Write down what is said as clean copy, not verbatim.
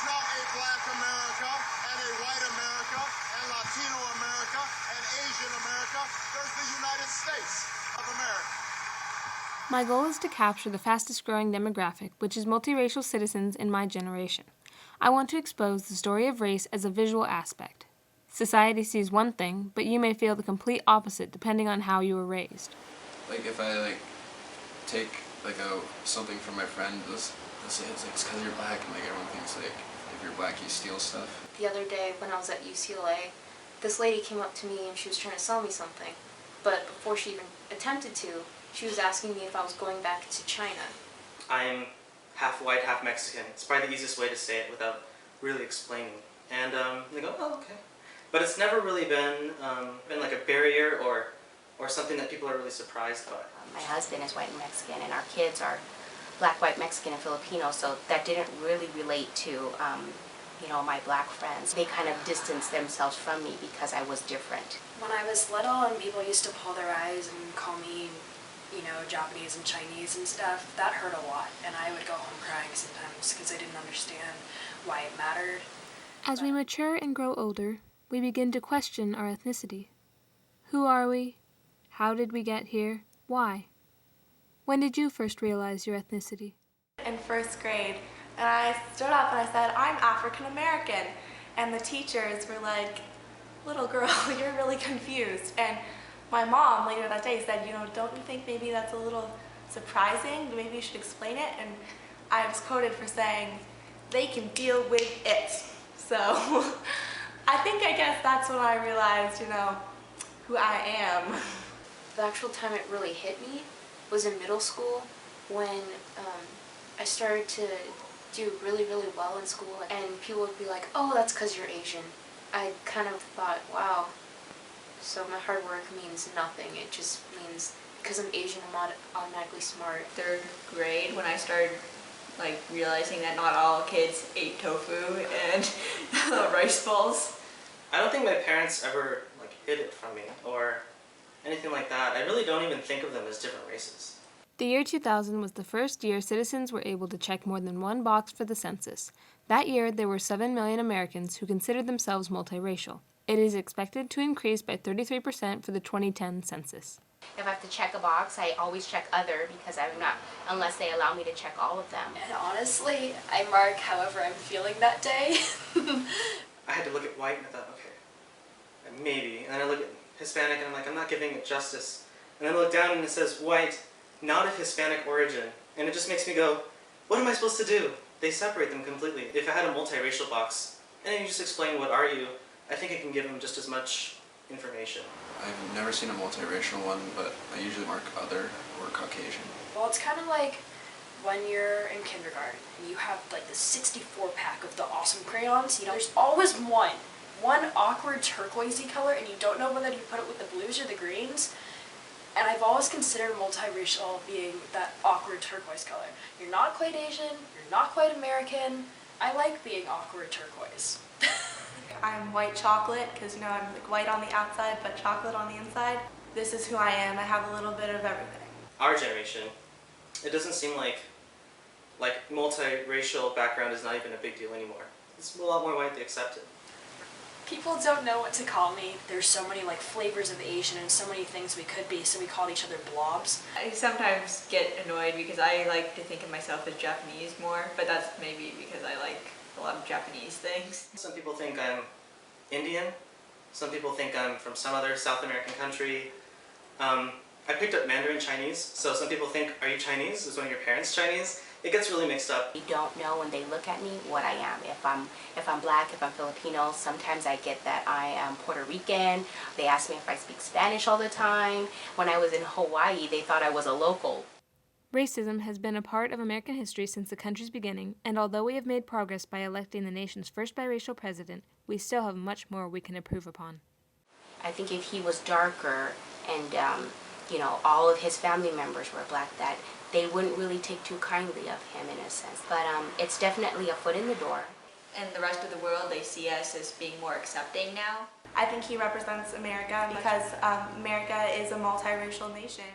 not a black America and a white America and Latino America and Asian America. There's the United States of America. My goal is to capture the fastest growing demographic, which is multiracial citizens in my generation. I want to expose the story of race as a visual aspect. Society sees one thing, but you may feel the complete opposite depending on how you were raised. Like if I take something from my friend, they'll say it's because you're black, and everyone thinks if you're black you steal stuff. The other day when I was at UCLA, this lady came up to me and she was trying to sell me something. But before she even attempted to, she was asking me if I was going back to China. I'm half white, half Mexican. It's probably the easiest way to say it without really explaining. And they go, oh, okay. But it's never really been like a barrier or something that people are really surprised by. My husband is white and Mexican, and our kids are black, white, Mexican, and Filipino, so that didn't really relate to, my black friends. They kind of distanced themselves from me because I was different. When I was little and people used to pull their eyes and call me, Japanese and Chinese and stuff, that hurt a lot, and I would go home crying sometimes because I didn't understand why it mattered. As we mature and grow older, we begin to question our ethnicity. Who are we? How did we get here? Why? When did you first realize your ethnicity? In first grade, and I stood up and I said, I'm African American. And the teachers were like, little girl, you're really confused. And my mom later that day said, don't you think maybe that's a little surprising? Maybe you should explain it. And I was quoted for saying, they can deal with it. So I guess that's when I realized, who I am. The actual time it really hit me was in middle school when I started to do really, really well in school, and people would be like, oh, that's because you're Asian. I kind of thought, wow, so my hard work means nothing. It just means because I'm Asian, I'm automatically smart. Third grade, when I started realizing that not all kids ate tofu and rice balls. I don't think my parents ever hid it from me or anything like that. I really don't even think of them as different races. The year 2000 was the first year citizens were able to check more than one box for the census. That year, there were 7 million Americans who considered themselves multiracial. It is expected to increase by 33% for the 2010 census. If I have to check a box, I always check other because I'm not, unless they allow me to check all of them. And honestly, I mark however I'm feeling that day. I had to look at white and I thought, okay, maybe. And then I look at Hispanic and I'm like, I'm not giving it justice. And then I look down and it says white, not of Hispanic origin. And it just makes me go, what am I supposed to do? They separate them completely. If I had a multiracial box, and then you just explain what are you, I think I can give them just as much information. I've never seen a multiracial one, but I usually mark other or Caucasian. Well, it's kind of like when you're in kindergarten and you have the 64-pack of the awesome crayons. There's always one awkward turquoisey color, and you don't know whether you put it with the blues or the greens. And I've always considered multiracial being that awkward turquoise color. You're not quite Asian, you're not quite American. I like being awkward turquoise. I'm white chocolate because, I'm white on the outside but chocolate on the inside. This is who I am. I have a little bit of everything. Our generation, it doesn't seem like multiracial background is not even a big deal anymore. It's a lot more widely accepted. People don't know what to call me. There's so many flavors of Asian and so many things we could be, so we call each other blobs. I sometimes get annoyed because I like to think of myself as Japanese more, but that's maybe because I like a lot of Japanese things. Some people think I'm Indian. Some people think I'm from some other South American country. I picked up Mandarin Chinese, so some people think, are you Chinese? Is one of your parents Chinese? It gets really mixed up. You don't know when they look at me what I am. If I'm black, if I'm Filipino, sometimes I get that I am Puerto Rican. They ask me if I speak Spanish all the time. When I was in Hawaii, they thought I was a local. Racism has been a part of American history since the country's beginning, and although we have made progress by electing the nation's first biracial president, we still have much more we can improve upon. I think if he was darker and, all of his family members were black, that they wouldn't really take too kindly of him in a sense. But it's definitely a foot in the door. And the rest of the world, they see us as being more accepting now. I think he represents America because America is a multiracial nation.